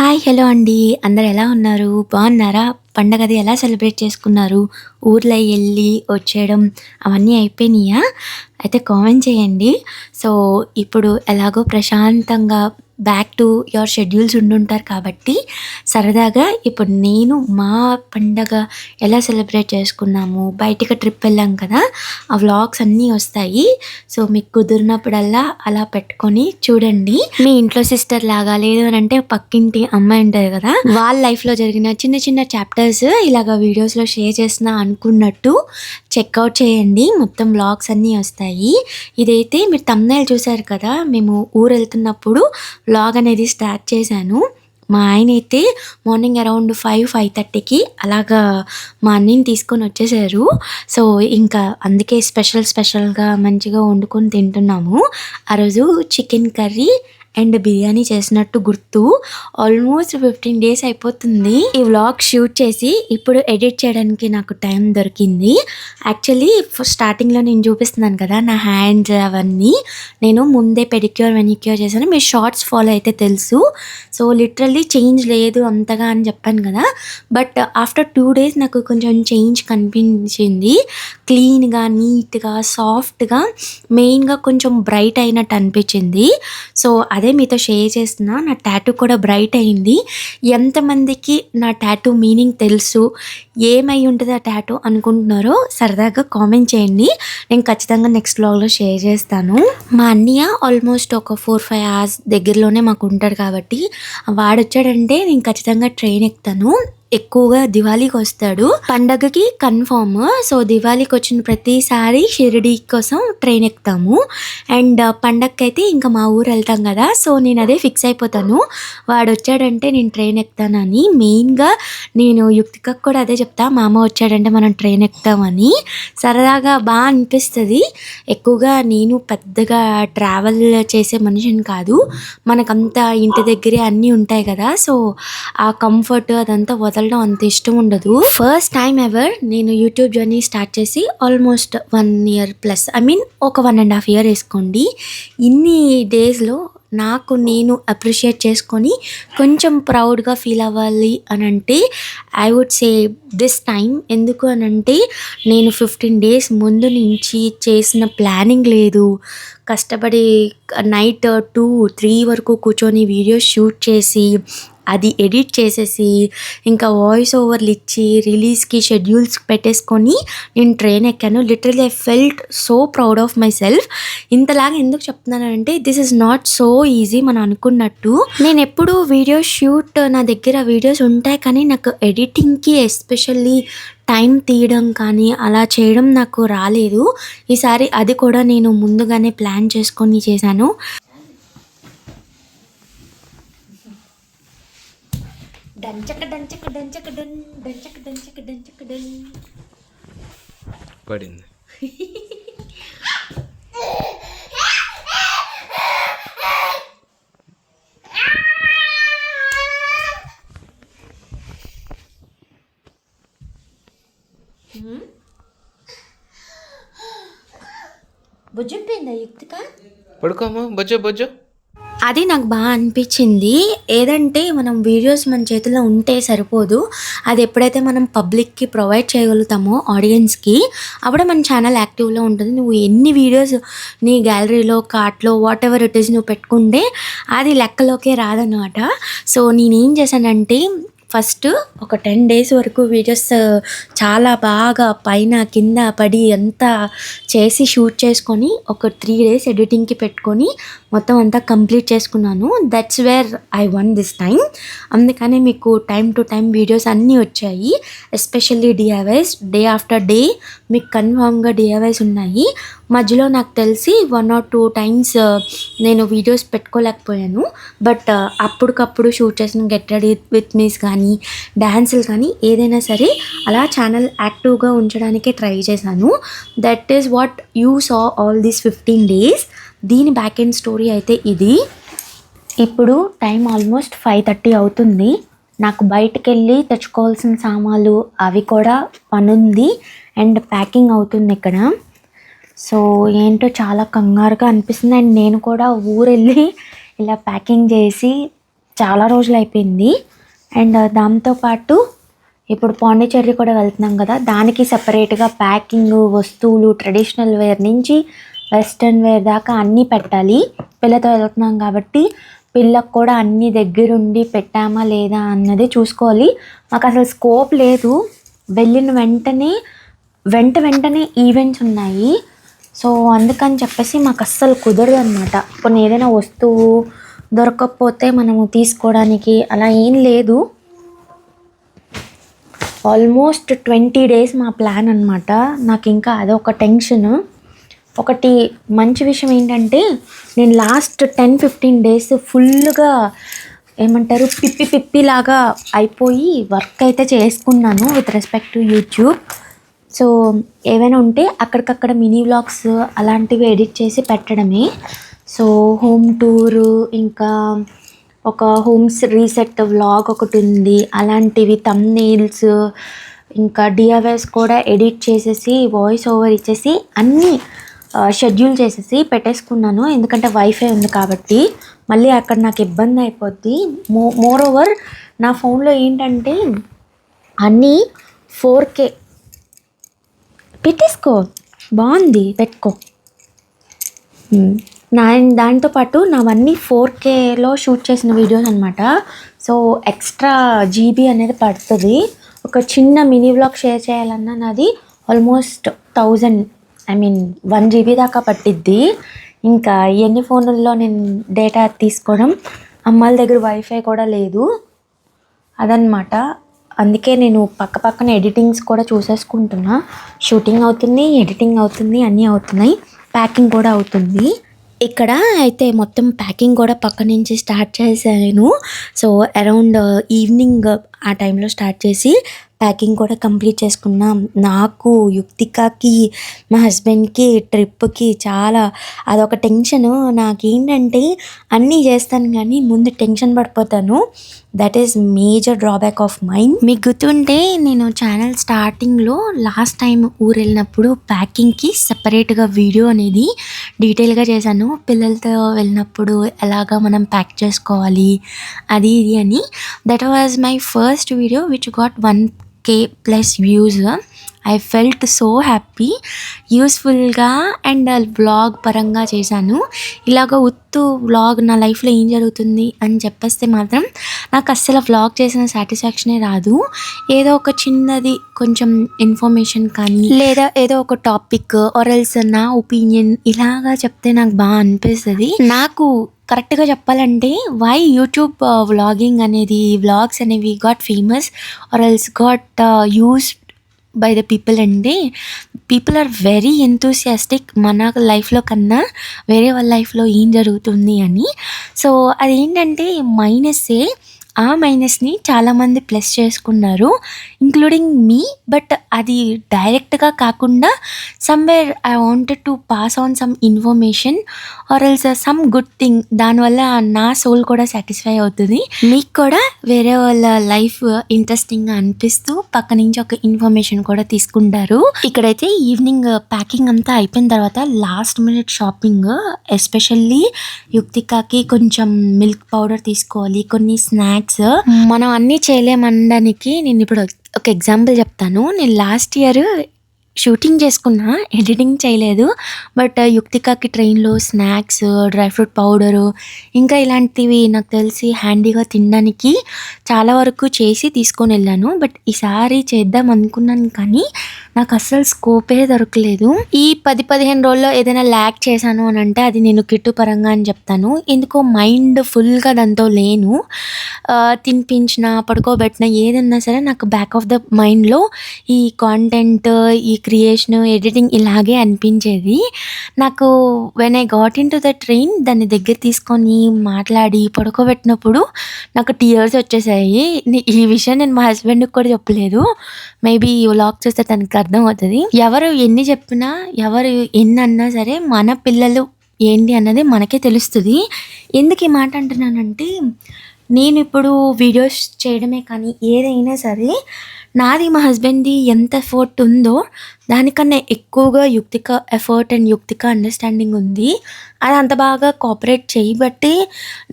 Hi hello అండి. అందరు ఎలా ఉన్నారు? బాగున్నారా? పండగది ఎలా సెలబ్రేట్ చేసుకున్నారు? ఊర్లో ఎళ్ళి వచ్చేయడం అవన్నీ అయిపోయినాయా? అయితే కామెంట్ చేయండి. సో, ఇప్పుడు ఎలాగో ప్రశాంతంగా బ్యాక్ టు యువర్ షెడ్యూల్స్ ఉండుంటారు కాబట్టి, సరదాగా ఇప్పుడు నేను మా పండగ ఎలా సెలబ్రేట్ చేసుకున్నాము, బయటికి ట్రిప్ వెళ్ళాం కదా! ఆ వ్లాగ్స్ అన్నీ వస్తాయి. సో, మీకు కుదిరినప్పుడల్లా అలా పెట్టుకొని చూడండి. మీ ఇంట్లో సిస్టర్ లాగా లేదు అనంటే పక్కింటి అమ్మాయి ఉంటది కదా! వాళ్ళ లైఫ్‌లో జరిగిన చిన్న చిన్న చాప్టర్స్ ఇలాగ వీడియోస్‌లో షేర్ చేస్తున్నా అనుకున్నట్టు చెక్‌ఔట్ చేయండి. మొత్తం వ్లాగ్స్ అన్నీ వస్తాయి. ఇదైతే మీరు థంబ్‌నెయిల్ చూసారు కదా! మేము ఊరెళ్తున్నప్పుడు వ్లాగ్ అనేది స్టార్ట్ చేశాను. మా ఆయనైతే మార్నింగ్ అరౌండ్ 5, 5:30కి అలాగా మా అన్నయ్యని తీసుకొని వచ్చేసారు. సో, ఇంకా అందుకే స్పెషల్‌గా మంచిగా వండుకొని తింటున్నాము. ఆ రోజు చికెన్ కర్రీ అండ్ బిర్యానీ చేసినట్టు గుర్తు. ఆల్మోస్ట్ 15 డేస్ అయిపోతుంది ఈ వ్లాగ్ షూట్ చేసి. ఇప్పుడు ఎడిట్ చేయడానికి నాకు టైం దొరికింది. యాక్చువల్లీ స్టార్టింగ్‌లో నేను చూపిస్తున్నాను కదా! నా హ్యాండ్స్ అవన్నీ. నేను ముందే పెడిక్యూర్, మెనిక్యూర్ చేశాను. మీరు షార్ట్స్ ఫాలో అయితే తెలుసు. సో, లిటరల్లీ చేంజ్ లేదు అంతగా అని చెప్పాను కదా! బట్ ఆఫ్టర్ 2 డేస్ నాకు కొంచెం చేంజ్ కనిపించింది. క్లీన్‌గా, నీట్‌గా, సాఫ్ట్‌గా, మెయిన్‌గా కొంచెం బ్రైట్ అయినట్టు అనిపించింది. సో, అదే మీతో షేర్ చేస్తున్నా. నా టాటూ కూడా బ్రైట్ అయింది. ఎంతమందికి నా టాటూ మీనింగ్ తెలుసు, ఏమై ఉంటుంది ఆ టాటూ అనుకుంటున్నారో సరదాగా కామెంట్ చేయండి. నేను ఖచ్చితంగా నెక్స్ట్ వ్లాగ్‌లో షేర్ చేస్తాను. మా అన్నయ్య ఆల్మోస్ట్ ఒక 4, 5 అవర్స్ దగ్గరలోనే మాకు ఉంటాడు కాబట్టి, వాడొచ్చాడంటే నేను ఖచ్చితంగా ట్రైన్ ఎక్కుతాను. ఎక్కువగా దివాళీకి వస్తాడు. పండగకి కన్ఫర్మ్. సో, దివాళీకి వచ్చిన ప్రతిసారి షిరిడీ కోసం ట్రైన్ ఎక్కుతాము. అండ్ పండగకైతే ఇంకా మా ఊరు వెళ్తాం కదా! సో, నేను అదే ఫిక్స్ అయిపోతాను. వాడు వచ్చాడంటే నేను ట్రైన్ ఎక్కుతానని. మెయిన్‌గా నేను యుక్తికకు కూడా అదే చెప్తా. మా అమ్మ వచ్చాడంటే మనం ట్రైన్ ఎక్కుతామని. సరదాగా బాగా అనిపిస్తుంది. ఎక్కువగా నేను పెద్దగా ట్రావెల్ చేసే మనిషిని కాదు. మనకంతా ఇంటి దగ్గరే అన్నీ ఉంటాయి కదా! సో, ఆ కంఫర్ట్ అదంతా వదలడం అంత ఇష్టం ఉండదు. ఫస్ట్ టైం ఎవర్ నేను యూట్యూబ్ జర్నీ స్టార్ట్ చేసి almost 1 year plus, I mean ఒక 1.5 ఇయర్ వేసుకోండి. ఇన్ని డేస్‌లో నాకు నేను అప్రిషియేట్ చేసుకొని కొంచెం ప్రౌడ్‌గా ఫీల్ అవ్వాలి అనంటే I would say this time. ఎందుకు అనంటే నేను 15 డేస్ ముందు నుంచి చేసిన ప్లానింగ్ లేదు. కష్టపడి నైట్ 2, 3 వరకు కూర్చొని వీడియోస్ షూట్ చేసి, అది ఎడిట్ చేసేసి, ఇంకా వాయిస్ ఓవర్లు ఇచ్చి, రిలీజ్‌కి షెడ్యూల్స్ పెట్టేసుకొని నేను ట్రైన్ ఎక్కాను. Literally I felt so proud of myself. ఇంతలాగా ఎందుకు చెప్తున్నానంటే this is not so easy మనం అనుకున్నట్టు. నేను ఎప్పుడు వీడియో షూట్ నా దగ్గర వీడియోస్ ఉంటాయి కానీ నాకు ఎడిటింగ్‌కి ఎస్పెషల్లీ టైం తీయడం కానీ అలా చేయడం నాకు రాలేదు. ఈసారి అది కూడా నేను ముందుగానే ప్లాన్ చేసుకొని చేశాను. పడింది. బుజ్జిపోయిందా యుక్తిక? పడుకోమా, బొజ్జో బొజ్జో. అది నాకు బాగా అనిపించింది. ఏదంటే మనం వీడియోస్ మన చేతిలో ఉంటే సరిపోదు. అది ఎప్పుడైతే మనం పబ్లిక్‌కి ప్రొవైడ్ చేయగలుగుతామో ఆడియన్స్‌కి, అప్పుడే మన ఛానల్ యాక్టివ్‌లో ఉంటుంది. నువ్వు ఎన్ని వీడియోస్ నీ గ్యాలరీలో, కార్ట్‌లో వాటెవర్ ఇట్ ఈస్ నువ్వు పెట్టుకుంటే అది లెక్కలోకే రాదనమాట. సో, నేనేం చేశానంటే ఫస్ట్ ఒక 10 డేస్ వరకు వీడియోస్ చాలా బాగా పైన కింద పడి అంతా చేసి షూట్ చేసుకొని ఒక 3 డేస్ ఎడిటింగ్‌కి పెట్టుకొని మొత్తం అంతా కంప్లీట్ చేసుకున్నాను. That's where I one this time. అందుకనే మీకు టైమ్ టు టైమ్ వీడియోస్ అన్నీ వచ్చాయి. Especially DIYs day after day మీకు కన్ఫర్మ్‌గా DIYs ఉన్నాయి. మధ్యలో నాకు తెలిసి 1 or 2 టైమ్స్ నేను వీడియోస్ పెట్టుకోలేకపోయాను. బట్ అప్పటికప్పుడు షూట్ చేసిన గెట్ రెడీ విత్ మీస్ కానీ, డ్యాన్సులు కానీ ఏదైనా సరే అలా ఛానల్ యాక్టివ్‌గా ఉంచడానికే ట్రై చేశాను. That is what you saw all these 15 days. దీని బ్యాక్ ఎండ్ స్టోరీ అయితే ఇది. ఇప్పుడు టైం ఆల్మోస్ట్ 5:30 అవుతుంది. నాకు బయటకెళ్ళి తెచ్చుకోవాల్సిన సామాన్లు అవి కూడా పనుంది అండ్ ప్యాకింగ్ అవుతుంది ఇక్కడ. సో, ఏంటో చాలా కంగారుగా అనిపిస్తుంది. అండ్ నేను కూడా ఊరెళ్ళి ఇలా ప్యాకింగ్ చేసి చాలా రోజులు అయిపోయింది. అండ్ దాంతోపాటు ఇప్పుడు పాండిచ్చేరి కూడా వెళ్తున్నాం కదా, దానికి సపరేట్గా ప్యాకింగ్ వస్తువులు ట్రెడిషనల్ వేర్ నుంచి వెస్ట్రన్ వేర్ దాకా అన్నీ పెట్టాలి. పిల్లతో వెళ్తున్నాం కాబట్టి పిల్లకు కూడా అన్నీ దగ్గరుండి పెట్టామా లేదా అన్నది చూసుకోవాలి. మాకు అసలు స్కోప్ లేదు. వెళ్ళిన వెంటనే ఈవెంట్స్ ఉన్నాయి. సో అందుకని చెప్పేసి మాకు అస్సలు కుదరదు అనమాట. కొన్ని ఏదైనా వస్తువు దొరకకపోతే మనము తీసుకోవడానికి అలా ఏం లేదు. ఆల్మోస్ట్ 20 days మా ప్లాన్ అనమాట. నాకు ఇంకా అదొక టెన్షన్. ఒకటి మంచి విషయం ఏంటంటే నేను లాస్ట్ 10-15 days ఫుల్గా ఏమంటారు పిప్పిలాగా అయిపోయి వర్క్ అయితే చేసుకున్నాను with respect to YouTube. So ఏవైనా ఉంటే అక్కడికక్కడ మినీ వ్లాగ్స్ అలాంటివి ఎడిట్ చేసి పెట్టడమే. సో హోమ్ టూరు, ఇంకా ఒక హోమ్స్ రీసెట్ వ్లాగ్ ఒకటి ఉంది, అలాంటివి థంబ్నెయిల్స్, ఇంకా డిఐవైస్ కూడా ఎడిట్ చేసేసి వాయిస్ ఓవర్ ఇచ్చేసి అన్నీ షెడ్యూల్ చేసేసి పెట్టేసుకున్నాను. ఎందుకంటే వైఫై ఉంది కాబట్టి మళ్ళీ అక్కడ నాకు ఇబ్బంది అయిపోద్ది. మోర్ ఓవర్ నా ఫోన్లో ఏంటంటే అన్నీ 4K పెట్టేసుకో, బాగుంది పెట్టుకో. దాంతోపాటు నావన్నీ 4Kలో షూట్ చేసిన వీడియోస్ అనమాట. సో ఎక్స్ట్రా జీబీ అనేది పడుతుంది. ఒక చిన్న మినీ వ్లాగ్ షేర్ చేయాలన్నా నాది ఆల్మోస్ట్ 1 GB దాకా పట్టిద్ది. ఇంకా ఎన్ని ఫోన్లలో నేను డేటా తీసుకోవడం, అమ్మాల దగ్గర వైఫై కూడా లేదు అదనమాట. అందుకే నేను పక్కన ఎడిటింగ్స్ కూడా చూసేసుకుంటున్నా. షూటింగ్ అవుతుంది, ఎడిటింగ్ అవుతుంది, అన్నీ అవుతున్నాయి, ప్యాకింగ్ కూడా అవుతుంది. ఇక్కడ అయితే మొత్తం ప్యాకింగ్ కూడా పక్క నుంచి స్టార్ట్ చేశాను. సో అరౌండ్ ఈవినింగ్ ఆ టైంలో స్టార్ట్ చేసి ప్యాకింగ్ కూడా కంప్లీట్ చేసుకున్నాం. నాకు, యుక్తికాకి, మా హస్బెండ్కి ట్రిప్కి చాలా అదొక టెన్షను. నాకేంటంటే అన్నీ చేస్తాను కానీ ముందు టెన్షన్ పడిపోతాను. That is major drawback of mind. మీకు గుర్తుంటే నేను ఛానల్ స్టార్టింగ్లో లాస్ట్ టైం ఊరు వెళ్ళినప్పుడు ప్యాకింగ్కి సపరేట్గా వీడియో అనేది డీటెయిల్గా చేశాను. పిల్లలతో వెళ్ళినప్పుడు ఎలాగా మనం ప్యాక్ చేసుకోవాలి అది ఇది అని. That was my first video which got 1K+ views. I felt so happy. యూస్ఫుల్గా అండ్ వ్లాగ్ పరంగా చేశాను. ఇలాగ వ్లాగ్ నా లైఫ్లో ఏం జరుగుతుంది అని చెప్పేస్తే మాత్రం నాకు అస్సలు వ్లాగ్ చేసిన సాటిస్ఫాక్షనే రాదు. ఏదో ఒక చిన్నది కొంచెం ఇన్ఫర్మేషన్ కానీ లేదా ఏదో ఒక టాపిక్ ఆర్ఎల్స్ నా ఒపీనియన్ ఇలాగా చెప్తే నాకు బాగా అనిపిస్తుంది. నాకు కరెక్ట్గా చెప్పాలంటే వై యూట్యూబ్ వ్లాగింగ్ అనేది వ్లాగ్స్ అనేవి got famous or else got use by the people అంటే పీపుల్ ఆర్ వెరీ ఎంతూసియాస్టిక్ మన లైఫ్లో కన్నా వేరే వాళ్ళ లైఫ్లో ఏం జరుగుతుంది అని. సో అదేంటంటే మైనస్సే. ఆ మైనస్ని చాలామంది ప్లస్ చేసుకున్నారు, ఇంక్లూడింగ్ మీ. బట్ అది డైరెక్ట్గా కాకుండా somewhere I wanted to pass on some information or else some good thing. దానివల్ల నా సోల్ కూడా సాటిస్ఫై అవుతుంది, మీకు కూడా వేరే వాళ్ళ లైఫ్ ఇంట్రెస్టింగ్గా అనిపిస్తూ పక్క నుంచి ఒక ఇన్ఫర్మేషన్ కూడా తీసుకుంటారు. ఇక్కడైతే ఈవినింగ్ ప్యాకింగ్ అంతా అయిపోయిన తర్వాత లాస్ట్ మినిట్ షాపింగ్, ఎస్పెషల్లీ యుక్తికాకి కొంచెం మిల్క్ పౌడర్ తీసుకోవాలి, కొన్ని స్నాక్స్. మనం అన్నీ చేయలేమనడానికి నేను ఇప్పుడు ఒక ఎగ్జాంపుల్ చెప్తాను. నేను లాస్ట్ ఇయర్ షూటింగ్ చేసుకున్నా, ఎడిటింగ్ చేయలేదు. బట్ యుక్తికాకి ట్రైన్లో స్నాక్స్, డ్రై ఫ్రూట్ పౌడరు, ఇంకా ఇలాంటివి నాకు తెలిసి హ్యాండీగా తినడానికి చాలా వరకు చేసి తీసుకొని వెళ్ళాను. బట్ ఈసారి చేద్దాం అనుకున్నాను కానీ నాకు అస్సలు స్కోపే దొరకలేదు. ఈ 10-15 రోజుల్లో ఏదైనా ల్యాక్ చేశాను అని అంటే అది నేను కిట్టు పరంగా అని చెప్తాను. ఎందుకో మైండ్ ఫుల్గా దాంతో లేను. తినిపించిన, పడుకోబెట్టిన ఏదన్నా సరే నాకు బ్యాక్ ఆఫ్ ద మైండ్లో ఈ కాంటెంట్, ఈ క్రియేషన్, ఎడిటింగ్ ఇలాగే అనిపించేది నాకు. When I got in to the train దాన్ని దగ్గర తీసుకొని మాట్లాడి పడుకోబెట్టినప్పుడు నాకు టీయర్స్ వచ్చేసాయి. ఈ విషయం నేను మా హస్బెండ్కి కూడా చెప్పలేదు. మేబీ ఈ వ్లాగ్ చూస్తే తనకి అర్థం అవుతుంది. ఎవరు ఎన్ని చెప్పినా, ఎవరు ఎన్ని అన్నా సరే మన పిల్లలు ఏంటి అన్నది మనకే తెలుస్తుంది. ఎందుకు ఈ మాట అంటున్నానంటే నేను ఇప్పుడు వీడియోస్ చేయడమే కానీ ఏదైనా సరే నాది మా హస్బెండ్‌ది ఎంత ఎఫర్ట్ ఉందో, దానికన్నా ఎక్కువగా యుక్తిక ఎఫర్ట్ అండ్ యుక్తిక అండర్‌స్టాండింగ్ ఉంది. అది అంత బాగా కోఆపరేట్ చేయబట్టే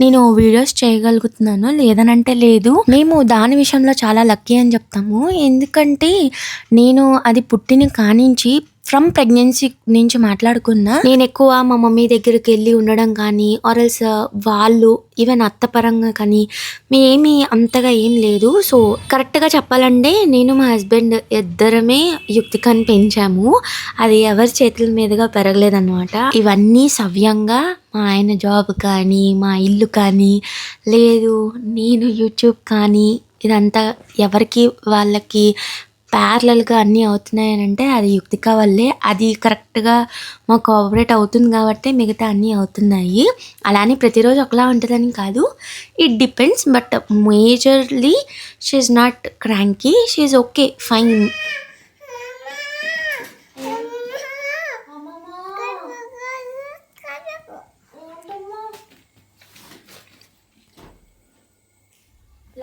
నేను వీడియోస్ చేయగలుగుతున్నాను. లేదనంటే లేదు. మేము దాని విషయంలో చాలా లక్కీ అని చెప్తాము. ఎందుకంటే నేను అది పుట్టిన కానించి ఫ్రమ్ ప్రెగ్నెన్సీ నుంచి మాట్లాడుకున్నా, నేనెక్కువ మా మమ్మీ దగ్గరికెళ్ళి ఉండడం కానీ, ఆర్ ఎల్స్ వాళ్ళు ఈవెన్ అత్త పరంగా కానీ మేమేమి అంతగా ఏం లేదు. సో, కరెక్ట్‌గా చెప్పాలంటే నేను మా హస్బెండ్ ఇద్దరమే యుక్తికని పెంచాము. అది ఎవరి చేతుల మీదుగా పెరగలేదనమాట. ఇవన్నీ సవ్యంగా మా ఆయన జాబ్ కానీ, మా ఇల్లు కానీ, లేదు నేను యూట్యూబ్ కానీ, ఇదంతా ఎవరికి వాళ్ళకి ప్యారలల్‌గా అన్నీ అవుతున్నాయనంటే అది యుక్తిక వల్లే. అది కరెక్ట్‌గా మాకు కోఆపరేట్ అవుతుంది కాబట్టే మిగతా అన్నీ అవుతున్నాయి. అలా అని ప్రతిరోజు ఒకలా ఉంటదని కాదు. It depends. But majorly she is not cranky. She is okay. Fine.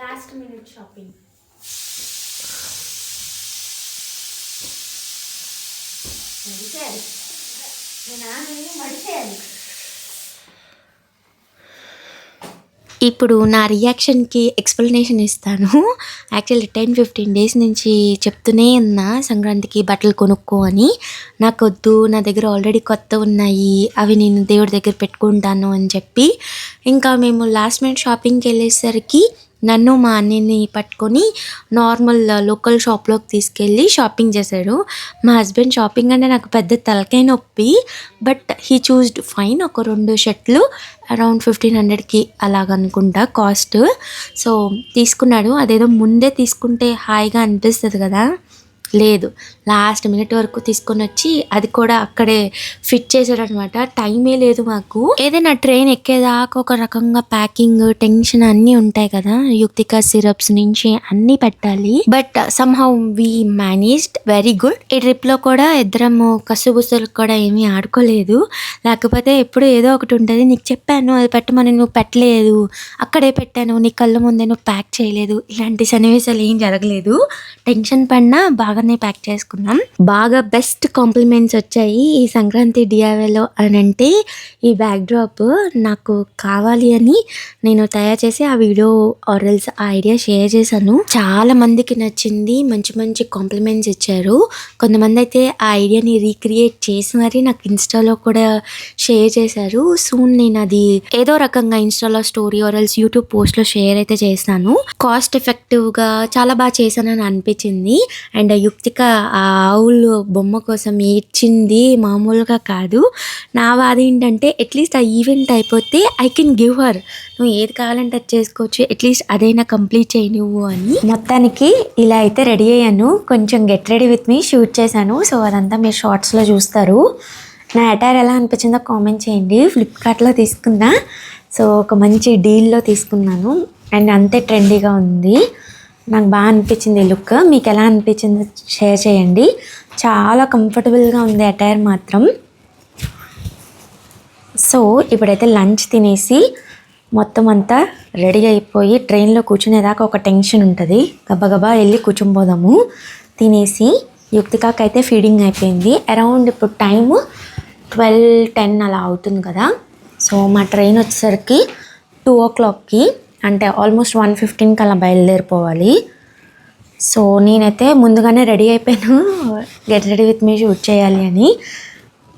Last minute shopping. ఇప్పుడు నా రియాక్షన్‌కి ఎక్స్‌ప్లనేషన్ ఇస్తాను. యాక్చువల్లీ 10-15 డేస్ నుంచి చెప్తూనే ఉన్నా సంక్రాంతికి బట్టలు కొనుక్కో అని. నాకొద్దు, నా దగ్గర ఆల్రెడీ కొత్తవున్నాయి. అవి నేను దేవుడి దగ్గర పెట్టుకుంటాను అని చెప్పి, ఇంకా మేము లాస్ట్ మినిట్ షాపింగ్‌కెళ్ళేసరికి నన్ను మా అన్నయ్యని పట్టుకొని నార్మల్ లోకల్ షాప్‌లోకి తీసుకెళ్ళి షాపింగ్ చేశాడు. మా హస్బెండ్ షాపింగ్ అంటే నాకు పెద్ద తలకాయ నొప్పి. But he చూస్డ్ fine. ఒక 2 షర్టులు అరౌండ్ 1500కి అలాగనుకుంటా కాస్ట్. సో, తీసుకున్నాడు. అదేదో ముందే తీసుకుంటే హాయిగా అనిపిస్తది కదా! లేదు, లాస్ట్ మినిట్ వరకు తీసుకొనొచ్చి అది కూడా అక్కడే ఫిట్ చేశాడనమాట. టైమే లేదు మాకు. ఏదైనా ట్రైన్ ఎక్కేదాకా ఒక రకంగా ప్యాకింగ్, టెన్షన్ అన్నీ ఉంటాయి కదా! యుక్తిక సిరప్స్ నుంచి అన్నీ పెట్టాలి. But somehow we managed very good. ఈ ట్రిప్‌లో కూడా ఇద్దరము కసుబుసులు కూడా ఏమీ ఆడుకోలేదు. లేకపోతే ఎప్పుడు ఏదో ఒకటి ఉంటది. నీకు చెప్పాను అది పెట్టమని నువ్వు పెట్టలేదు. అక్కడే పెట్టాను నీ కళ్ళ ముందే నువ్వు ప్యాక్ చేయలేదు. ఇలాంటి సన్నివేశాలు ఏం జరగలేదు. టెన్షన్ పడినా బాగానే ప్యాక్ చేసుకున్నాం. బాగా బెస్ట్ కాంప్లిమెంట్స్ వచ్చాయి ఈ సంక్రాంతి డిఐవైలో అనంటే, ఈ బ్యాక్ డ్రాప్ నాకు కావాలి అని నేను తయారు చేసి ఆ వీడియో ఆర్ ఎల్స్ ఆ ఐడియా షేర్ చేశాను. చాలా మందికి నచ్చింది. మంచి మంచి కాంప్లిమెంట్స్ ఇచ్చారు. కొంతమంది అయితే ఆ ఐడియాని రీక్రియేట్ చేసి మరి నాకు ఇన్స్టాలో కూడా షేర్ చేశారు. సూన్ నేను అది ఏదో రకంగా ఇన్స్టాలో స్టోరీ ఆర్ ఎల్స్ యూట్యూబ్ పోస్ట్లో షేర్ అయితే చేస్తాను. కాస్ట్ ఎఫెక్టివ్గా చాలా బాగా చేశానని అనిపించింది. అండ్ యుక్తిక ఆ ఆవులు బొమ్మ కోసం ఏడ్చింది మామూలుగా కాదు. నా బాధ ఏంటంటే అట్లీస్ట్ ఆ ఈవెంట్ అయిపోతే ఐ కెన్ గివ్ హర్. నువ్వు ఏది కావాలంటే అది చేసుకోవచ్చు, అట్లీస్ట్ అదైనా కంప్లీట్ చేయి నువ్వు అని. మొత్తానికి ఇలా అయితే రెడీ అయ్యాను. కొంచెం get ready with me shoot చేశాను. సో అదంతా మీరు షార్ట్స్లో చూస్తారు. నా అటైర్ ఎలా అనిపించిందో కామెంట్ చేయండి. ఫ్లిప్కార్ట్లో తీసుకున్నా. సో ఒక మంచి డీల్లో తీసుకున్నాను అండ్ అంతే ట్రెండీగా ఉంది. నాకు బాగా అనిపించింది లుక్. మీకు ఎలా అనిపించిందో షేర్ చేయండి. చాలా కంఫర్టబుల్గా ఉంది అటైర్ మాత్రం. సో ఇప్పుడైతే లంచ్ తినేసి మొత్తం అంతా రెడీ అయిపోయి ట్రైన్లో కూర్చునేదాకా ఒక టెన్షన్ ఉంటుంది. గబగబా వెళ్ళి కూర్చునిపోదాము. తినేసి యుక్తికాకి అయితే ఫీడింగ్ అయిపోయింది. అరౌండ్ ఇప్పుడు టైము 12-10 అలా అవుతుంది కదా. సో మా ట్రైన్ వచ్చేసరికి 2 o'clockకి, అంటే ఆల్మోస్ట్ 1:15కి అలా బయలుదేరిపోవాలి. సో నేనైతే ముందుగానే రెడీ అయిపోయాను get ready with me shoot చేయాలి అని.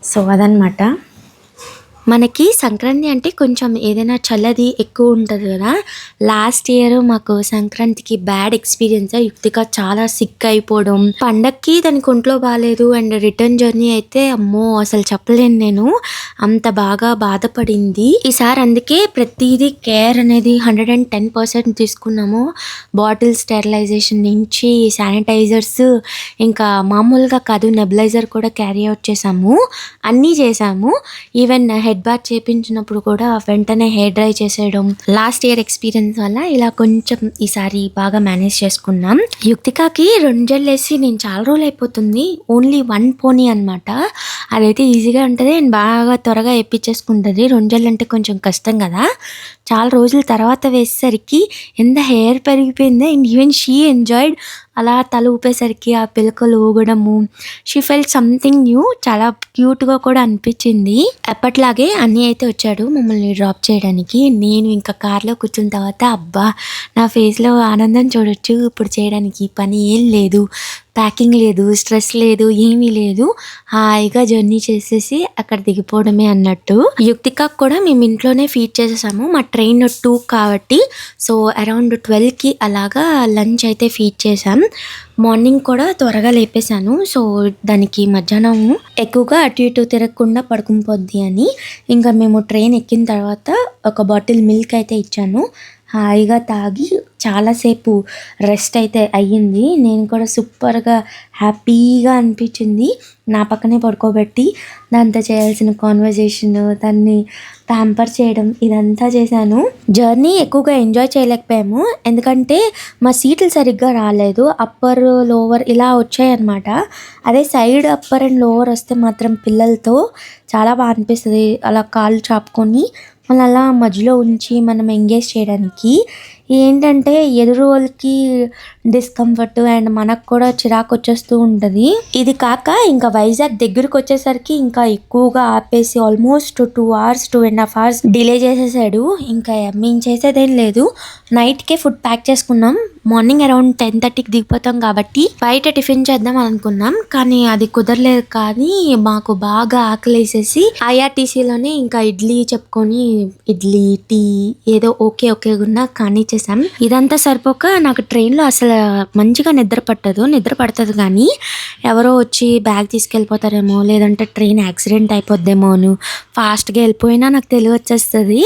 సో అదనమాట. మనకి సంక్రాంతి అంటే కొంచెం ఏదైనా చల్లది ఎక్కువ ఉంటుంది కదా. లాస్ట్ ఇయర్ మాకు సంక్రాంతికి బ్యాడ్ ఎక్స్పీరియన్స్. యుక్తిక చాలా సిక్ అయిపోవడం, పండక్కి దానికి ఒంట్లో బాగాలేదు అండ్ రిటర్న్ జర్నీ అయితే అమ్మో అసలు చెప్పలేను నేను, అంత బాగా బాధపడింది. ఈసారి అందుకే ప్రతిదీ కేర్ అనేది 110% తీసుకున్నాము. బాటిల్ స్టెరిలైజేషన్ నుంచి శానిటైజర్స్, ఇంకా మామూలుగా కాదు నెబులైజర్ కూడా క్యారీ అవుట్ చేసాము. అన్నీ చేసాము. ఈవెన్ హెడ్ బాత్ చేయించినప్పుడు కూడా వెంటనే హెయిర్ డ్రై చేసేయడం. లాస్ట్ ఇయర్ ఎక్స్పీరియన్స్ వల్ల ఇలా కొంచెం ఈసారి బాగా మేనేజ్ చేసుకున్నాం. యుక్తికాకి 2 జెల్ వేసి నేను చాలా రోజులు అయిపోతుంది. ఓన్లీ 1 పోనీ అనమాట. అదైతే ఈజీగా ఉంటుంది అండ్ బాగా త్వరగా ఎప్పించేసుకుంటుంది. 2 జెల్ అంటే కొంచెం కష్టం కదా. చాలా రోజుల తర్వాత వేసేసరికి ఎంత హెయిర్ పెరిగిపోయిందో. And even she enjoyed. అలా తల ఊపేసరికి ఆ పిలకలు ఊగడము, షీ ఫెల్ట్ సంథింగ్ న్యూ. చాలా క్యూట్గా కూడా అనిపించింది. ఎప్పట్లాగే అన్నీ అయితే వచ్చాడు మమ్మల్ని డ్రాప్ చేయడానికి. నేను ఇంకా కార్లో కూర్చున్న తర్వాత అబ్బా, నా ఫేస్లో ఆనందం చూడొచ్చు. ఇప్పుడు చేయడానికి పని ఏం లేదు, ప్యాకింగ్ లేదు, స్ట్రెస్ లేదు, ఏమీ లేదు. హాయిగా జర్నీ చేసేసి అక్కడ దిగిపోవడమే అన్నట్టు. యుక్తిక కూడా మేము ఇంట్లోనే ఫీడ్ చేసేసాము. మా ట్రైన్ 2 కాబట్టి సో అరౌండ్ 12కి అలాగా లంచ్ అయితే ఫీడ్ చేసాం. మార్నింగ్ కూడా త్వరగా లేపేశాను. సో దానికి మధ్యాహ్నం ఎక్కువగా అటు ఇటు తిరగకుండా పడుకుని పోద్ది అని ఇంకా మేము ట్రైన్ ఎక్కిన తర్వాత ఒక బాటిల్ మిల్క్ అయితే ఇచ్చాను. హాయిగా తాగి చాలాసేపు రెస్ట్ అయితే అయ్యింది. నేను కూడా సూపర్గా హ్యాపీగా అనిపించింది. నా పక్కనే పడుకోబెట్టి దాంతో చేయాల్సిన కాన్వర్జేషన్, దాన్ని ప్యాంపర్ చేయడం ఇదంతా చేశాను. జర్నీ ఎక్కువగా ఎంజాయ్ చేయలేకపోయాము ఎందుకంటే మా సీట్లు సరిగ్గా రాలేదు. అప్పర్ లోవర్ ఇలా వచ్చాయన్నమాట. అదే సైడ్ అప్పర్ అండ్ లోవర్ వస్తే మాత్రం పిల్లలతో చాలా బాగా అనిపిస్తుంది. అలా కాళ్ళు చాపుకొని మళ్ళీ అలా మధ్యలో ఉంచి మనం ఎంగేజ్ చేయడానికి. ఏంటంటే ఎదురు వాళ్ళకి డిస్కంఫర్ట్ అండ్ మనకు కూడా చిరాకు వచ్చేస్తూ ఉంటుంది. ఇది కాక ఇంకా వైజాగ్ దగ్గరకు వచ్చేసరికి ఇంకా ఎక్కువగా ఆపేసి ఆల్మోస్ట్ 2 hours 2.5 hours డిలే చేసేసాడు. ఇంకా మేము చేసేదేం లేదు. నైట్కే ఫుడ్ ప్యాక్ చేసుకున్నాం. మార్నింగ్ అరౌండ్ 10:30కి దిగిపోతాం కాబట్టి బయట టిఫిన్ చేద్దాం అనుకున్నాం. కానీ అది కుదరలేదు. కానీ మాకు బాగా ఆకలేసేసి ఐఆర్టీసీలోనే ఇంకా ఇడ్లీ చెప్పుకొని ఇడ్లీ టీ ఏదో ఓకేగున్నా కానీ చేసాం. ఇదంతా సరిపోక నాకు ట్రైన్లో అసలు మంచిగా నిద్ర పడుతుంది కానీ ఎవరో వచ్చి బ్యాగ్ తీసుకెళ్ళిపోతారేమో, లేదంటే ట్రైన్ యాక్సిడెంట్ అయిపోద్దేమో అని ఫాస్ట్గా వెళ్ళిపోయినా నాకు తెలివి వచ్చేస్తుంది.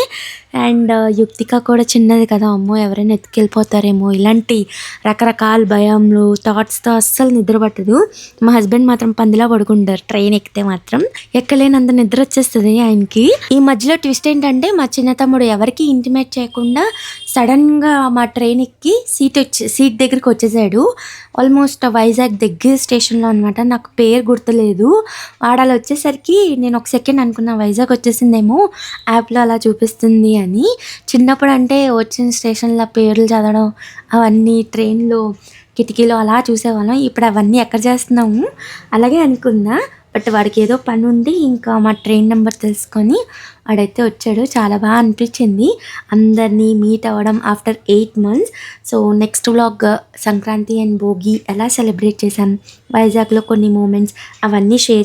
అండ్ యుక్తిక కూడా చిన్నది కదా, అమ్మో ఎవరైనా ఎత్తుకెళ్ళిపోతారేమో, ఇలాంటి రకరకాల భయంలు థాట్స్తో అస్సలు నిద్ర పట్టదు. మా హస్బెండ్ మాత్రం పందిలా పడుకుంటారు. ట్రైన్ ఎక్కితే మాత్రం ఎక్కలేనంత నిద్ర వచ్చేస్తుంది ఆయనకి. ఈ మధ్యలో ట్విస్ట్ ఏంటంటే మా చిన్న తమ్ముడు ఎవరికి ఇంటిమేట్ చేయకుండా సడన్గా మా ట్రైన్ ఎక్కి సీట్ దగ్గరికి వచ్చేసాడు. ఆల్మోస్ట్ వైజాగ్ దగ్గర స్టేషన్లో అనమాట. నాకు పేరు గుర్తులేదు. వాడాలి వచ్చేసరికి నేను ఒక సెకండ్ అనుకున్నా వైజాగ్ వచ్చేసిందేమో, యాప్లో అలా చూపిస్తుంది అని. చిన్నప్పుడు అంటే వచ్చిన స్టేషన్లో పేర్లు చదవడం అవన్నీ ట్రైన్లో కిటికీలో అలా చూసేవాళ్ళం. ఇప్పుడు అవన్నీ ఎక్కడ చేస్తున్నాము అలాగే అనుకున్నా. బట్ వాడికి ఏదో పని ఉండి ఇంకా మా ట్రైన్ నెంబర్ తెలుసుకొని వాడైతే వచ్చాడు. చాలా బాగా అనిపించింది అందరినీ మీట్ అవ్వడం after 8 months. So next vlog Sankranti and Bhogi ఎలా సెలబ్రేట్ చేశాం, వైజాగ్లో కొన్ని మూమెంట్స్ అవన్నీ షేర్